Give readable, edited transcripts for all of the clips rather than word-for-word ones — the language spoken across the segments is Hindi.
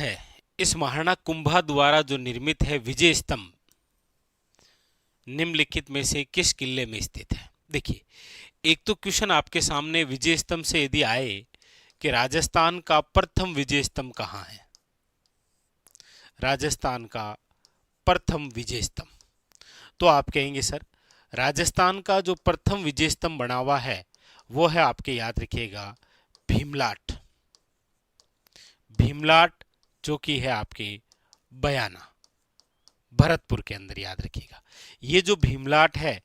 है इस महाराणा कुंभा द्वारा जो निर्मित है विजय स्तंभ निम्नलिखित में से किस किले में स्थित है? देखिए, एक तो क्वेश्चन आपके सामने विजय स्तंभ से यदि आए कि राजस्थान का प्रथम विजय स्तंभ कहाँ है, राजस्थान का प्रथम विजय स्तंभ, तो आप कहेंगे सर राजस्थान का जो प्रथम विजय स्तंभ बना हुआ है वो है, आपके याद रखिएगा, भीमलाट। भीमलाट जो कि है आपके बयाना, भरतपुर के अंदर, याद रखिएगा। ये जो भीमलाट है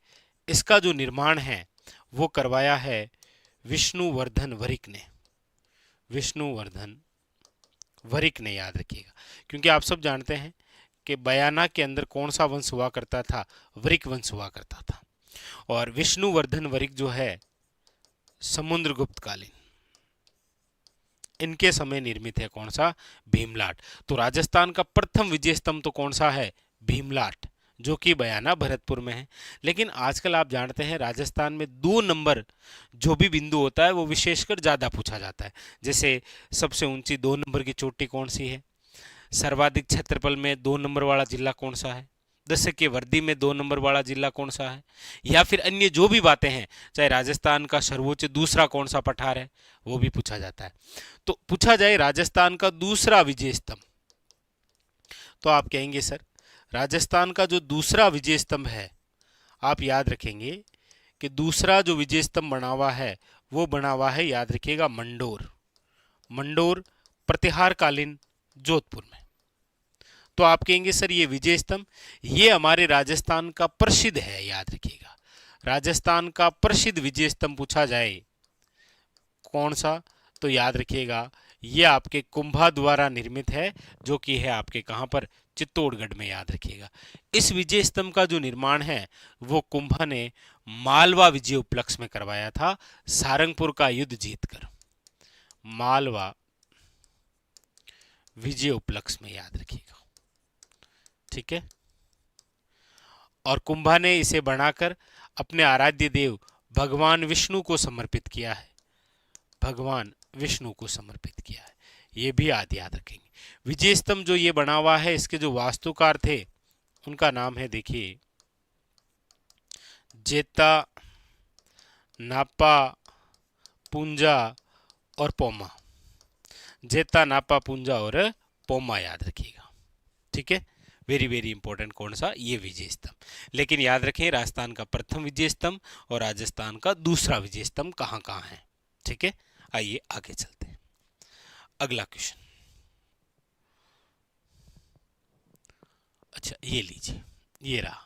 इसका जो निर्माण है वो करवाया है विष्णुवर्धन वरिक ने। विष्णुवर्धन वरिक ने, याद रखिएगा, क्योंकि आप सब जानते हैं कि बयाना के अंदर कौन सा वंश हुआ करता था? वरिक वंश हुआ करता था। और विष्णुवर्धन वरिक जो है समुद्रगुप्त कालीन, इनके समय निर्मित है कौन सा? भीमलाट। तो राजस्थान का प्रथम विजय स्तंभ तो कौन सा है? भीमलाट, जो कि बयाना भरतपुर में है। लेकिन आजकल आप जानते हैं राजस्थान में 2 नंबर जो भी बिंदु होता है वो विशेषकर ज्यादा पूछा जाता है। जैसे सबसे ऊंची 2 नंबर की चोटी कौन सी है, सर्वाधिक क्षेत्रफल में 2 नंबर वाला जिला कौन सा है, दशक की वर्दी में 2 नंबर वाला जिला कौन सा है, या फिर अन्य जो भी बातें हैं, चाहे राजस्थान का सर्वोच्च दूसरा कौन सा पठार है, वो भी पूछा जाता है। तो पूछा जाए राजस्थान का दूसरा विजय स्तंभ, तो आप कहेंगे सर राजस्थान का जो दूसरा विजय स्तंभ है, आप याद रखेंगे कि दूसरा जो विजय स्तंभ बना हुआ है वो बना हुआ है, याद रखिएगा, मंडोर। मंडोर प्रतिहार कालीन जोधपुर में। तो आप कहेंगे सर ये विजय स्तंभ ये हमारे राजस्थान का प्रसिद्ध है, याद रखिएगा। राजस्थान का प्रसिद्ध विजय स्तंभ पूछा जाए कौन सा, तो याद रखिएगा ये आपके कुंभा द्वारा निर्मित है, जो कि है आपके कहां पर? चित्तौड़गढ़ में, याद रखिएगा। इस विजय स्तंभ का जो निर्माण है वो कुंभा ने मालवा विजय उपलक्ष्य में करवाया था, सारंगपुर का युद्ध जीतकर। मालवा विजय उपलक्ष्य में, याद रखिएगा, ठीक है। और कुंभा ने इसे बनाकर अपने आराध्य देव भगवान विष्णु को समर्पित किया है। भगवान विष्णु को समर्पित किया है, ये भी याद रखेंगे। विजय स्तंभ जो ये बना हुआ है इसके जो वास्तुकार थे उनका नाम है, देखिए, जेता, नापा, पुंजा और पोमा। जेता, नापा, पुंजा और पोमा, याद रखिएगा, ठीक है। वेरी वेरी इंपॉर्टेंट कौन सा? ये विजय स्तंभ। लेकिन याद रखें राजस्थान का प्रथम विजय स्तंभ और राजस्थान का दूसरा विजय स्तंभ कहां कहां है, ठीक है। आइए आगे चलते हैं। अगला क्वेश्चन, अच्छा ये लीजिए, ये रहा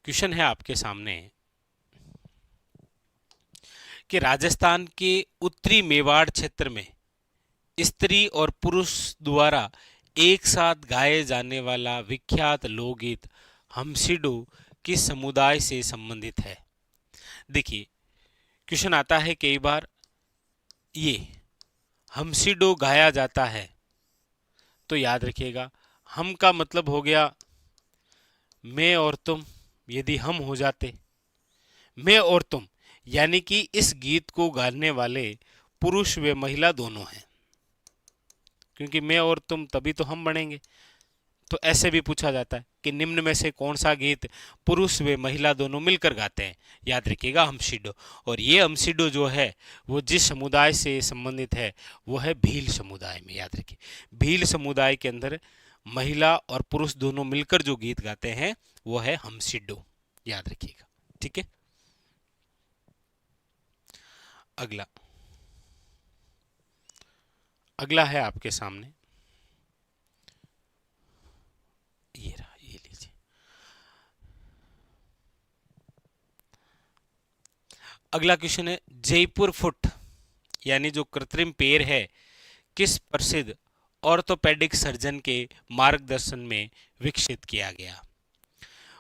क्वेश्चन है आपके सामने कि राजस्थान के उत्तरी मेवाड़ क्षेत्र में स्त्री और पुरुष द्वारा एक साथ गाए जाने वाला विख्यात लोकगीत हमसिडो किस समुदाय से संबंधित है? देखिए, क्वेश्चन आता है कई बार, ये हमसिडो गाया जाता है तो याद रखिएगा हम का मतलब हो गया मैं और तुम, यदि हम हो जाते मैं और तुम, यानी कि इस गीत को गाने वाले पुरुष व महिला दोनों हैं, क्योंकि मैं और तुम तभी तो हम बनेंगे। तो ऐसे भी पूछा जाता है कि निम्न में से कौन सा गीत पुरुष व महिला दोनों मिलकर गाते हैं? याद रखिएगा हमसिडो। और ये हमसिडो जो है वो जिस समुदाय से संबंधित है वो है भील समुदाय में, याद रखिए। भील समुदाय के अंदर महिला और पुरुष दोनों मिलकर जो गीत गाते हैं वो है हमसिडो, याद रखिएगा, ठीक है। अगला अगला है आपके सामने, ये रहा, ये लीजिए। अगला क्वेश्चन है जयपुर फुट यानी जो कृत्रिम पैर है किस प्रसिद्ध ऑर्थोपेडिक सर्जन के मार्गदर्शन में विकसित किया गया?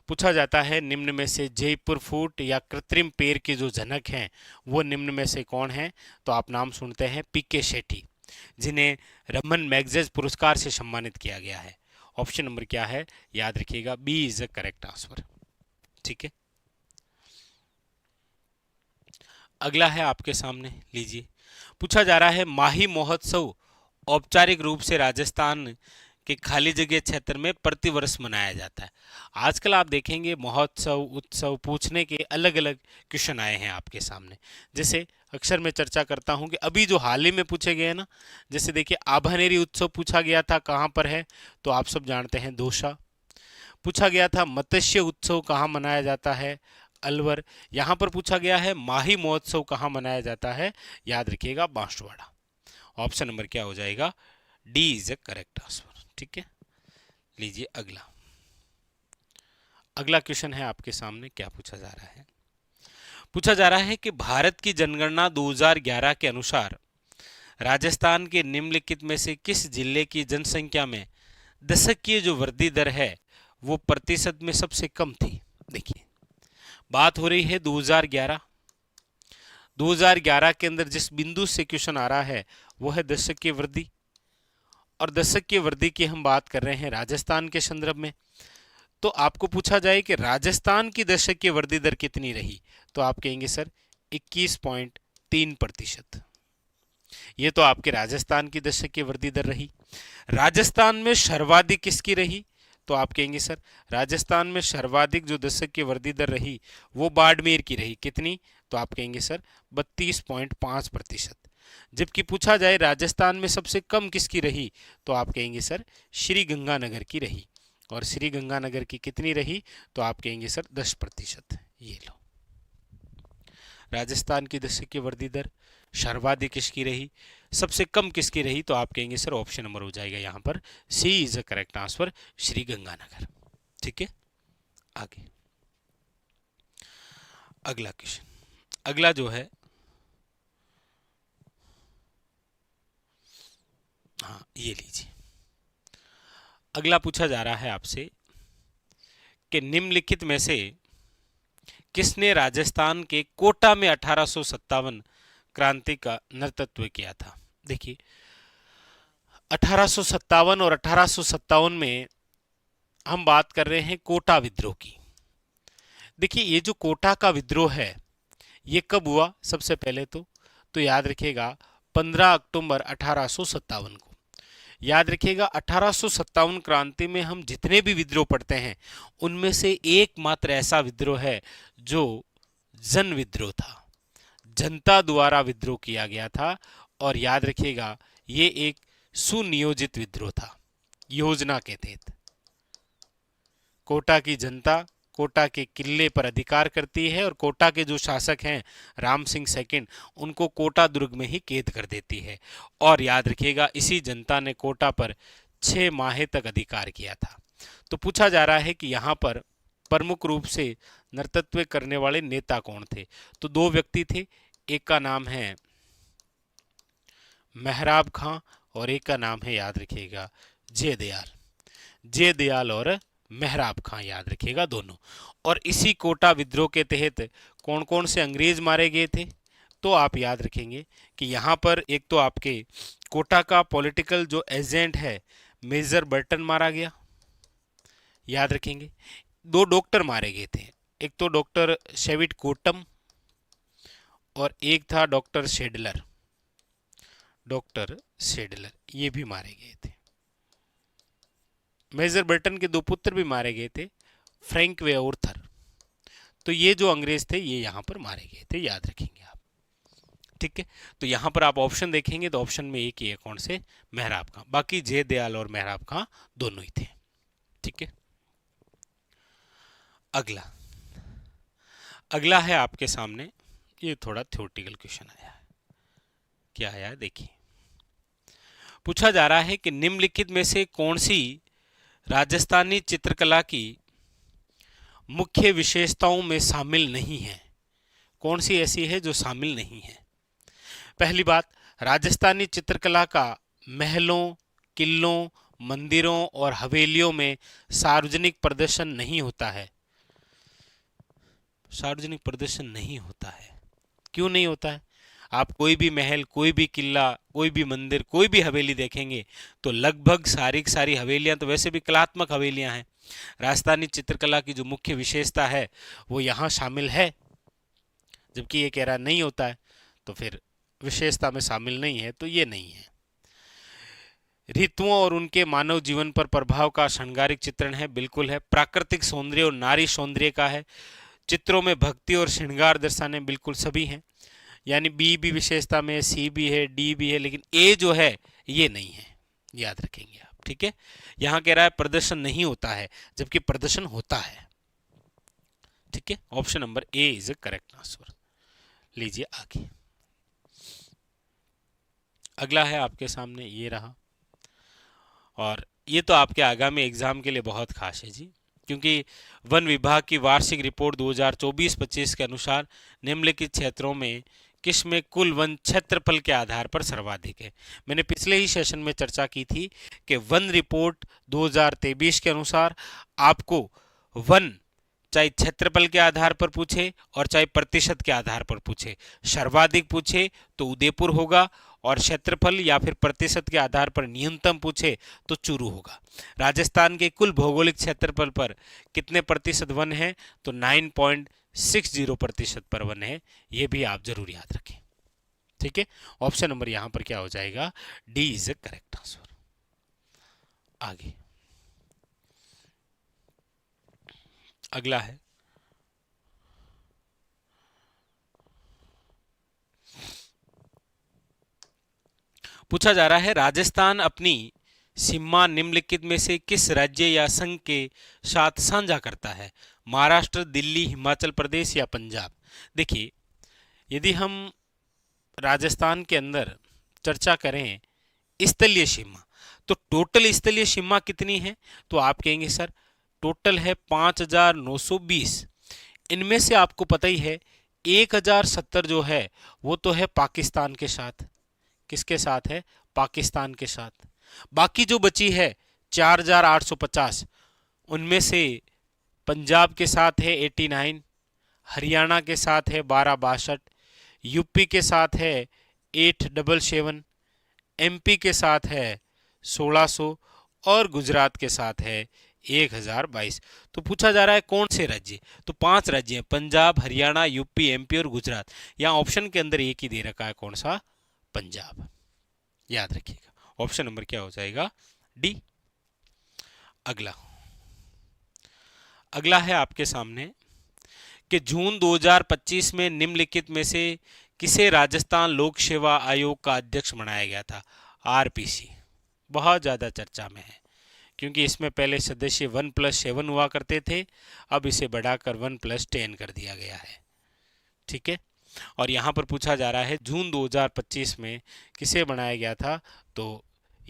पूछा जाता है निम्न में से जयपुर फुट या कृत्रिम पैर के जो जनक हैं वो निम्न में से कौन है? तो आप नाम सुनते हैं पीके शेट्टी, जिन्हें रमन मैगसेसे पुरस्कार से सम्मानित किया गया है। ऑप्शन नंबर क्या है? याद रखिएगा, B is the correct answer, ठीक है। अगला है आपके सामने, लीजिए। पूछा जा रहा है माही महोत्सव औपचारिक रूप से राजस्थान के खाली जगह क्षेत्र में प्रतिवर्ष मनाया जाता है। आजकल आप देखेंगे महोत्सव उत्सव पूछने के अलग अलग क्वेश्चन आए हैं आपके सामने। जैसे अक्सर मैं चर्चा करता हूं कि अभी जो हाल ही में पूछे गए हैं ना, जैसे देखिए आभानेरी उत्सव पूछा गया था, कहाँ पर है, तो आप सब जानते हैं दौसा। पूछा गया था मत्स्य उत्सव कहाँ मनाया जाता है, अलवर। यहाँ पर पूछा गया है माही महोत्सव कहाँ मनाया जाता है, याद रखिएगा बांसवाड़ा। ऑप्शन नंबर क्या हो जाएगा, D is a correct answer. ठीक है, लीजिए अगला। अगला क्वेश्चन है आपके सामने, क्या पूछा जा रहा है। पूछा जा रहा है कि भारत की जनगणना 2011 के अनुसार राजस्थान के निम्नलिखित में से किस जिले की जनसंख्या में दशकीय जो वृद्धि दर है वो प्रतिशत में सबसे कम थी। देखिए बात हो रही है 2011। 2011 के अंदर जिस बिंदु से क्वेश्चन आ रहा है वो है दशकीय वृद्धि, और दशकीय वृद्धि की हम बात कर रहे हैं राजस्थान के संदर्भ में। तो आपको पूछा जाए कि राजस्थान की दशकीय वृद्धि दर कितनी रही, तो आप कहेंगे सर 21.3%। ये तो आपके राजस्थान की दशकीय वृद्धि दर रही। राजस्थान में सर्वाधिक किसकी रही, तो आप कहेंगे सर राजस्थान में सर्वाधिक जो दशकीय वृद्धि दर रही वो बाड़मेर की रही। कितनी, तो आप कहेंगे सर 32.5%। जबकि पूछा जाए राजस्थान में सबसे कम किसकी रही, तो आप कहेंगे सर श्री गंगानगर की रही। और श्री गंगानगर की कितनी रही, तो आप कहेंगे सर 10%। ये लो, राजस्थान की दशकीय वृद्धि दर सर्वाधिक किसकी रही, सबसे कम किसकी रही, तो आप कहेंगे सर ऑप्शन नंबर हो जाएगा यहाँ पर C is a correct answer, Sri Ganganagar. ठीक है, आगे अगला क्वेश्चन। अगला जो है, हाँ ये लीजिए। अगला पूछा जा रहा है आपसे कि निम्नलिखित में से किसने राजस्थान के कोटा में 1857 क्रांति का नेतृत्व किया था। देखिए 1857 और 1857 में हम बात कर रहे हैं कोटा विद्रोह की। देखिए ये जो कोटा का विद्रोह है ये कब हुआ, सबसे पहले तो याद रखिएगा 15 अक्टूबर 1857 को। याद रखिएगा 1857 क्रांति में हम जितने भी विद्रोह पढ़ते हैं उनमें से एकमात्र ऐसा विद्रोह है जो जन विद्रोह था, जनता द्वारा विद्रोह किया गया था। और याद रखिएगा ये एक सुनियोजित विद्रोह था, योजना के तहत। कोटा की जनता कोटा के किले पर अधिकार करती है और कोटा के जो शासक हैं राम सिंह सेकंड, उनको कोटा दुर्ग में ही कैद कर देती है। और याद रखिएगा इसी जनता ने कोटा पर 6 माह तक अधिकार किया था। तो पूछा जा रहा है कि यहाँ पर प्रमुख रूप से नेतृत्व करने वाले नेता कौन थे, तो 2 व्यक्ति थे। एक का नाम है मेहराब खां और एक का नाम है, याद रखिएगा, जयदयाल। जयदयाल और मेहराब खां, याद रखिएगा दोनों। और इसी कोटा विद्रोह के तहत कौन कौन से अंग्रेज मारे गए थे, तो आप याद रखेंगे कि यहाँ पर एक तो आपके कोटा का पॉलिटिकल जो एजेंट है मेजर बर्टन मारा गया, याद रखेंगे। 2 डॉक्टर मारे गए थे, एक तो डॉक्टर शेविट कोटम और एक था डॉक्टर शेडलर। डॉक्टर शेडलर ये भी मारे गए थे। मेजर बर्टन के 2 पुत्र भी मारे गए थे, फ्रैंक वे और थर। तो ये जो अंग्रेज थे ये यहाँ पर मारे गए थे, याद रखेंगे आप। ठीक है, तो यहाँ पर आप ऑप्शन देखेंगे तो ऑप्शन में एक ही है, कौन से, मेहराब खां। बाकी जयदयाल और मेहराब खां दोनों ही थे। ठीक है, अगला। अगला है आपके सामने, ये थोड़ा थ्योरेटिकल क्वेश्चन आया है। क्या आया देखिए। पूछा जा रहा है कि निम्नलिखित में से कौन सी राजस्थानी चित्रकला की मुख्य विशेषताओं में शामिल नहीं है, कौन सी ऐसी है जो शामिल नहीं है। पहली बात, राजस्थानी चित्रकला का महलों, किलों, मंदिरों और हवेलियों में सार्वजनिक प्रदर्शन नहीं होता है। सार्वजनिक प्रदर्शन नहीं होता है, क्यों नहीं होता है। आप कोई भी महल, कोई भी किला, कोई भी मंदिर, कोई भी हवेली देखेंगे तो लगभग सारी हवेलियां तो वैसे भी कलात्मक हवेलियां हैं। राजस्थानी चित्रकला की जो मुख्य विशेषता है वो यहाँ शामिल है, जबकि ये कह रहा नहीं होता है, तो फिर विशेषता में शामिल नहीं है, तो ये नहीं है। ऋतुओं और उनके मानव जीवन पर प्रभाव का श्रृंगारिक चित्रण है, बिल्कुल है। प्राकृतिक सौंदर्य और नारी सौंदर्य का है। चित्रों में भक्ति और श्रृंगार दर्शाने, बिल्कुल सभी हैं। यानी बी भी विशेषता में, सी भी है, डी भी है, लेकिन ए जो है ये नहीं है, याद रखेंगे आप। ठीक है, यहां कह रहा है प्रदर्शन नहीं होता है, जबकि प्रदर्शन होता है। ठीक है, option number A is a correct answer. लीजिए आगे, अगला है आपके सामने, ये रहा। और ये तो आपके आगामी एग्जाम के लिए बहुत खास है जी, क्योंकि वन विभाग की वार्षिक रिपोर्ट 2024-25 के अनुसार निम्नलिखित क्षेत्रों में किस में कुल वन क्षेत्रफल के आधार पर सर्वाधिक है। मैंने पिछले ही सेशन में चर्चा की थी कि वन रिपोर्ट 2023 के अनुसार आपको वन चाहे क्षेत्रफल के आधार पर पूछे और चाहे प्रतिशत के आधार पर पूछे, सर्वाधिक पूछे तो उदयपुर होगा, और क्षेत्रफल या फिर प्रतिशत के आधार पर न्यूनतम पूछे तो चूरू होगा। राजस्थान के कुल भौगोलिक क्षेत्रफल पर कितने प्रतिशत वन है, तो 9.60% पर वन है। यह भी आप जरूर याद रखें। ठीक है, ऑप्शन नंबर यहां पर क्या हो जाएगा, D is a correct answer. आगे अगला है, पूछा जा रहा है राजस्थान अपनी सीमा निम्नलिखित में से किस राज्य या संघ के साथ साझा करता है, महाराष्ट्र, दिल्ली, हिमाचल प्रदेश या पंजाब। देखिए, यदि हम राजस्थान के अंदर चर्चा करें स्थलीय सीमा, तो टोटल स्थलीय सीमा कितनी है, तो आप कहेंगे सर टोटल है 5,920। इनमें से आपको पता ही है 1,070 जो है वो तो है पाकिस्तान के साथ। किसके साथ है, पाकिस्तान के साथ। बाकी जो बची है 4,850, उनमें से पंजाब के साथ है 89, हरियाणा के साथ है 1262, यूपी के साथ है 877, एमपी के साथ है 1600 और गुजरात के साथ है 1022। तो पूछा जा रहा है कौन से राज्य, तो 5 राज्य हैं, पंजाब, हरियाणा, यूपी, एमपी और गुजरात। यहाँ ऑप्शन के अंदर एक ही दे रखा है, कौन सा, पंजाब। याद रखिएगा, ऑप्शन नंबर क्या हो जाएगा, डी। अगला है आपके सामने कि जून 2025 में निम्नलिखित में से किसे राजस्थान लोक सेवा आयोग का अध्यक्ष बनाया गया था। आरपीसी बहुत ज्यादा चर्चा में है, क्योंकि इसमें पहले सदस्य 1+7 हुआ करते थे, अब इसे बढ़ाकर 1+10 कर दिया गया है। ठीक है, और यहां पर पूछा जा रहा है जून 2025 में किसे बनाया गया था, तो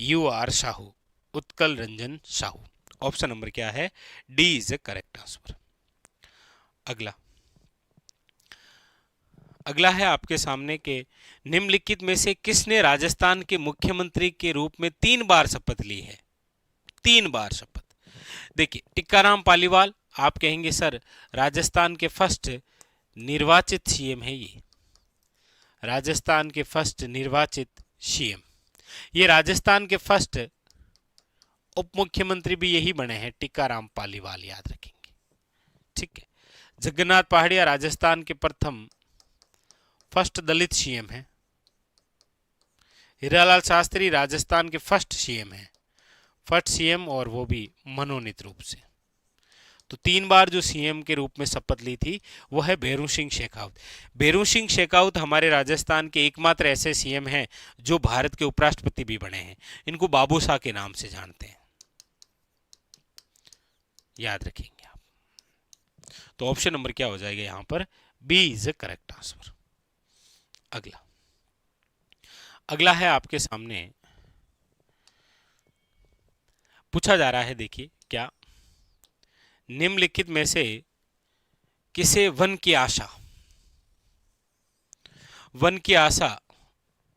UR Sahu, Utkal Ranjan Sahu. Option number क्या है, D is a correct answer. अगला है आपके सामने के निम्नलिखित में से किसने राजस्थान के मुख्यमंत्री के रूप में 3 बार शपथ ली है, 3 बार शपथ। देखिए, टिक्काराम पालीवाल, आप कहेंगे सर राजस्थान के फर्स्ट निर्वाचित सीएम है ये, राजस्थान के फर्स्ट निर्वाचित सीएम। ये राजस्थान के फर्स्ट उप मुख्यमंत्री भी यही बने हैं, टिक्काराम पालीवाल, याद रखेंगे। ठीक है, जगन्नाथ पहाड़िया राजस्थान के प्रथम फर्स्ट दलित सीएम है। हीरालाल शास्त्री राजस्थान के फर्स्ट सीएम है, फर्स्ट सीएम, और वो भी मनोनीत रूप से। तो 3 बार जो सीएम के रूप में शपथ ली थी वो है भैरू सिंह शेखावत। भैरू सिंह शेखावत हमारे राजस्थान के एकमात्र ऐसे सीएम हैं जो भारत के उपराष्ट्रपति भी बने हैं। इनको बाबू शाह के नाम से जानते हैं, याद रखेंगे आप। तो ऑप्शन नंबर क्या हो जाएगा यहां पर, B is a correct answer. अगला है आपके सामने, पूछा जा रहा है, देखिए क्या निम्नलिखित में से किसे वन की आशा, वन की आशा,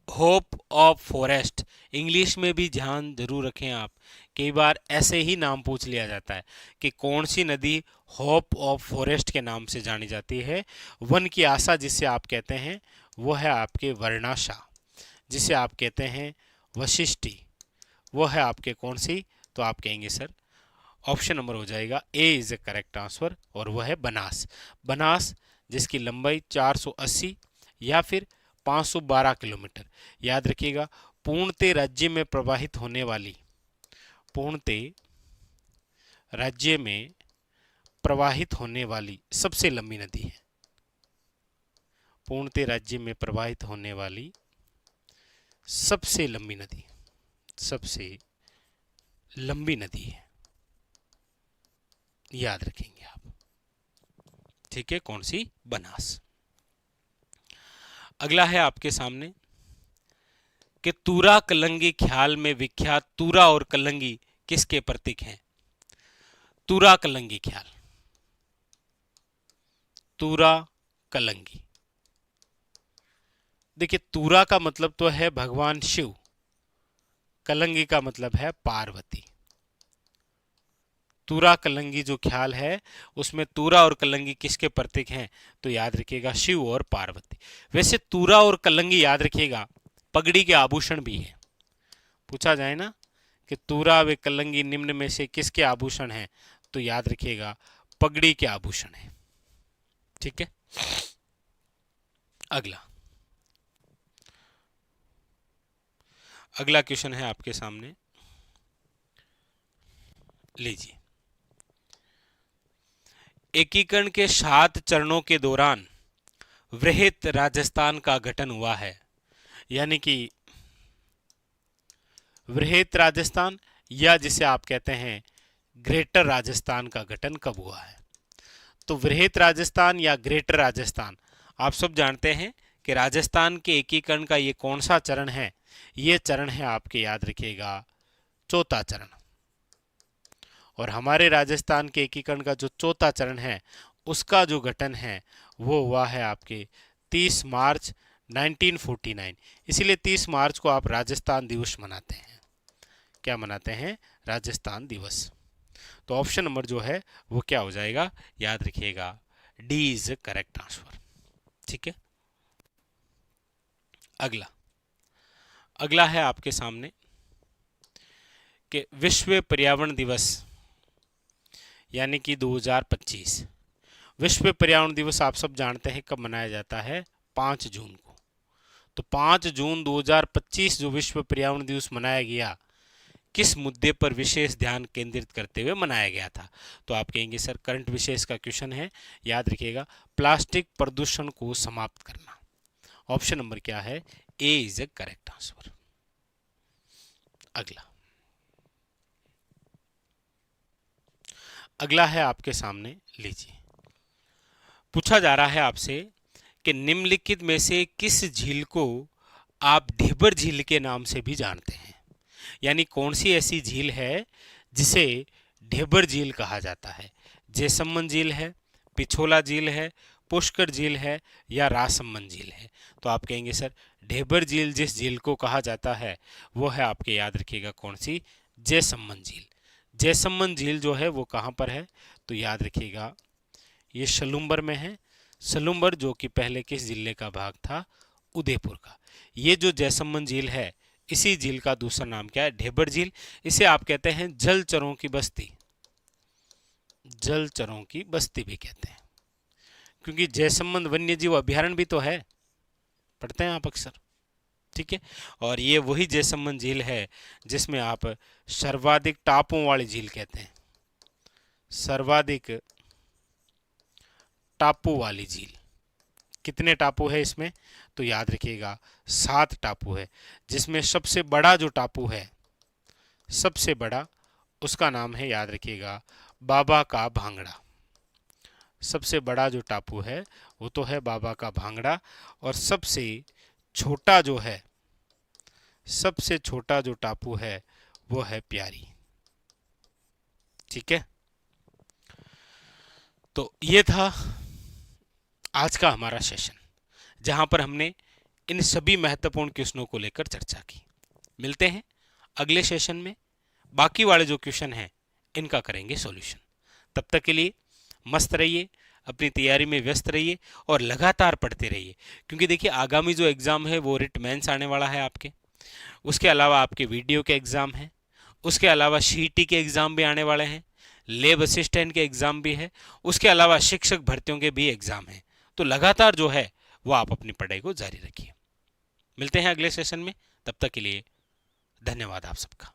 होप ऑफ फॉरेस्ट, इंग्लिश में भी ध्यान जरूर रखें आप, कई बार ऐसे ही नाम पूछ लिया जाता है कि कौन सी नदी होप ऑफ फॉरेस्ट के नाम से जानी जाती है। वन की आशा जिसे आप कहते हैं वो है आपके वर्णाशा, जिसे आप कहते हैं वशिष्ठी, वो है आपके कौन सी, तो आप कहेंगे सर ऑप्शन नंबर हो जाएगा ए इज ए करेक्ट आंसर, और वह है बनास। बनास जिसकी लंबाई 480 या फिर 512 किलोमीटर, याद रखिएगा पूर्णतः राज्य में प्रवाहित होने वाली, पूर्णतः राज्य में प्रवाहित होने वाली सबसे लंबी नदी है। पूर्णतः राज्य में प्रवाहित होने वाली सबसे लंबी नदी, सबसे लंबी नदी है, याद रखेंगे आप। ठीक है, कौन सी? बनास। अगला है आपके सामने कि तूरा कलंगी ख्याल में विख्यात तूरा और कलंगी किसके प्रतीक हैं? तूरा कलंगी ख्याल, तूरा कलंगी। देखिए, तूरा का मतलब तो है भगवान शिव, कलंगी का मतलब है पार्वती। तूरा कलंगी जो ख्याल है उसमें तूरा और कलंगी किसके प्रतीक हैं? तो याद रखिएगा शिव और पार्वती। वैसे तूरा और कलंगी याद रखिएगा पगड़ी के आभूषण भी है। पूछा जाए ना कि तूरा व कलंगी निम्न में से किसके आभूषण हैं, तो याद रखिएगा पगड़ी के आभूषण है। ठीक है, अगला क्वेश्चन है आपके सामने, लीजिए। एकीकरण के 7 चरणों के दौरान वृहत राजस्थान का गठन हुआ है, यानी कि वृहत राजस्थान या जिसे आप कहते हैं ग्रेटर राजस्थान का गठन कब हुआ है? तो वृहत राजस्थान या ग्रेटर राजस्थान, आप सब जानते हैं कि राजस्थान के एकीकरण का ये कौन सा चरण है? ये चरण है आपके, याद रखिएगा, चौथा चरण। और हमारे राजस्थान के एकीकरण का जो चौथा चरण है उसका जो गठन है वो हुआ है आपके 30 मार्च 1949। इसीलिए 30 मार्च को आप राजस्थान दिवस मनाते हैं। क्या मनाते हैं? राजस्थान दिवस। तो ऑप्शन नंबर जो है वो क्या हो जाएगा? याद रखिएगा डी इज करेक्ट आंसर। ठीक है, अगला है आपके सामने कि विश्व पर्यावरण दिवस यानी कि 2025, विश्व पर्यावरण दिवस आप सब जानते हैं कब मनाया जाता है? 5 जून को। तो 5 जून 2025 जो विश्व पर्यावरण दिवस मनाया गया, किस मुद्दे पर विशेष ध्यान केंद्रित करते हुए मनाया गया था? तो आप कहेंगे सर करंट विशेष का क्वेश्चन है, याद रखिएगा प्लास्टिक प्रदूषण को समाप्त करना। ऑप्शन नंबर क्या है? ए इज ए करेक्ट आंसर। अगला है आपके सामने, लीजिए। पूछा जा रहा है आपसे कि निम्नलिखित में से किस झील को आप ढेबर झील के नाम से भी जानते हैं? यानी कौन सी ऐसी झील है जिसे ढेबर झील कहा जाता है? जैसमंद झील है, पिछोला झील है, पुष्कर झील है या रासमंद झील है? तो आप कहेंगे सर ढेबर झील जिस झील को कहा जाता है वो है आपके, याद रखिएगा कौन सी? जैसमंद झील। जैसमंद झील जो है वो कहाँ पर है? तो याद रखिएगा ये सलूम्बर में है। सलूम्बर जो कि पहले किस जिले का भाग था? उदयपुर का। ये जो जैसमंद झील है इसी झील का दूसरा नाम क्या है? ढेबर झील। इसे आप कहते हैं जलचरों की बस्ती, जलचरों की बस्ती भी कहते हैं, क्योंकि जैसमंद वन्य जीव अभ्यारण्य भी तो है, पढ़ते हैं आप अक्सर। ठीक है, और ये वही जैसमंद झील है जिसमें आप सर्वाधिक टापुओं वाली झील कहते हैं, सर्वाधिक टापू वाली झील। कितने टापू है इसमें? तो याद रखिएगा 7 टापू है, जिसमें सबसे बड़ा जो टापू है, सबसे बड़ा, उसका नाम है, याद रखिएगा, बाबा का भांगड़ा। सबसे बड़ा जो टापू है वो तो है बाबा का भांगड़ा, और सबसे छोटा जो है, सबसे छोटा जो टापू है वो है प्यारी। ठीक है, तो ये था आज का हमारा सेशन, जहां पर हमने इन सभी महत्वपूर्ण क्वेश्चनों को लेकर चर्चा की। मिलते हैं अगले सेशन में, बाकी वाले जो क्वेश्चन हैं इनका करेंगे सॉल्यूशन। तब तक के लिए मस्त रहिए, अपनी तैयारी में व्यस्त रहिए और लगातार पढ़ते रहिए, क्योंकि देखिए आगामी जो एग्ज़ाम है वो रिट मेंस आने वाला है आपके, उसके अलावा आपके वीडियो के एग्ज़ाम हैं, उसके अलावा सीईटी के एग्ज़ाम भी आने वाले हैं, लैब असिस्टेंट के एग्ज़ाम भी है, उसके अलावा शिक्षक भर्तियों के भी एग्ज़ाम हैं। तो लगातार जो है वो आप अपनी पढ़ाई को जारी रखिए। मिलते हैं अगले सेशन में, तब तक के लिए धन्यवाद आप सबका।